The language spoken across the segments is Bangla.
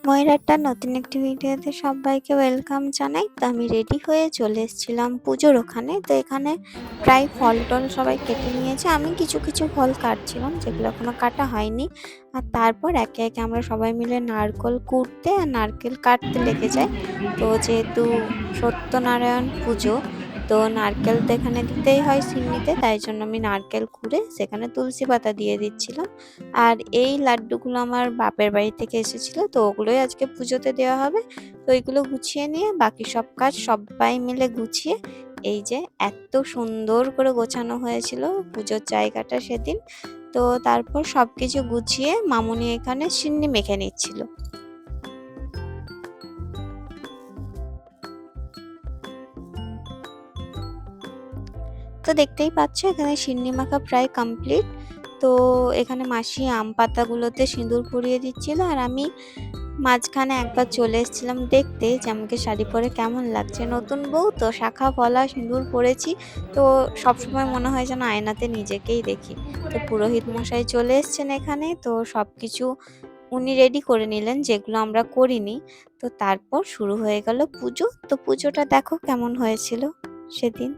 ময়রার নতুন একটি ভিডিওতে সবাইকে ওয়েলকাম জানাই। তো আমি রেডি হয়ে চলে এসেছিলাম পুজোর ওখানে। তো এখানে প্রায় ফল টল সবাই কেটে নিয়েছে, আমি কিছু কিছু ফল কাটছিলাম যেগুলো এখনো কাটা হয়নি। আর তারপর একে একে আমরা সবাই মিলে নারকেল কুড়তে আর নারকেল কাটতে লেগে যাই। তো যেহেতু সত্যনারায়ণ পুজো, তো নারকেল তো এখানে দিতেই হয় সিন্নিতে, তাই জন্য আমি নারকেল কুড়ে সেখানে তুলসী পাতা দিয়ে দিচ্ছিলাম। আর এই লাড্ডুগুলো আমার বাপের বাড়ি থেকে এসেছিল, তো ওগুলোই আজকে পুজোতে দেওয়া হবে। তো এইগুলো গুছিয়ে নিয়ে বাকি সব কাজ সবাই মিলে গুছিয়ে, এই যে এত সুন্দর করে গোছানো হয়েছিল পুজোর জায়গাটা সেদিন। তো তারপর সবকিছু গুছিয়ে মামুনি এখানে সিন্নি মেখে নিচ্ছিল। তো দেখতেই পাচ্ছ এখানে সিন্নি মাখা প্রায় কমপ্লিট। তো এখানে মাসি আম পাতাগুলোতে সিঁদুর পরিয়ে দিচ্ছিল, আর আমি মাঝখানে একবার চলে এসেছিলাম দেখতে যে আমাকে শাড়ি পরে কেমন লাগছে। নতুন বউ তো, শাখা পলা সিঁদুর পরেছি, তো সবসময় মনে হয় যেন আয়নাতে নিজেকেই দেখি। তো পুরোহিত মশাই চলে এসছেন এখানে, তো সবকিছু উনি রেডি করে নিলেন যেগুলো আমরা করিনি। তো তারপর শুরু হয়ে গেল পুজো। তো পুজোটা দেখো কেমন হয়েছিল সেদিন।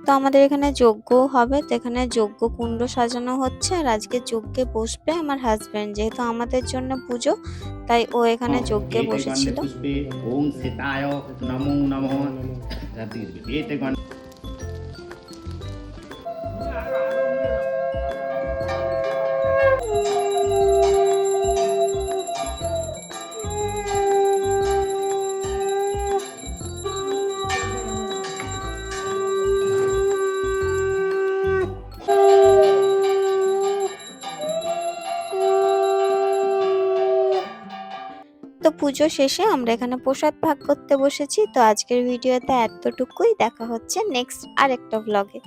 তো আমাদের এখানে যজ্ঞ হবে, তো এখানে যজ্ঞ কুণ্ড সাজানো হচ্ছে। আর আজকে যজ্ঞে বসবে আমার হাজবেন্ড, যেহেতু আমাদের জন্য পুজো, তাই ও এখানে যজ্ঞে বসেছিল। তো পুজো শেষে আমরা এখানে প্রসাদ ভাগ করতে বসেছি। তো আজকের ভিডিওতে এতটুকুই, দেখা হচ্ছে নেক্সট আরেকটা ব্লগে।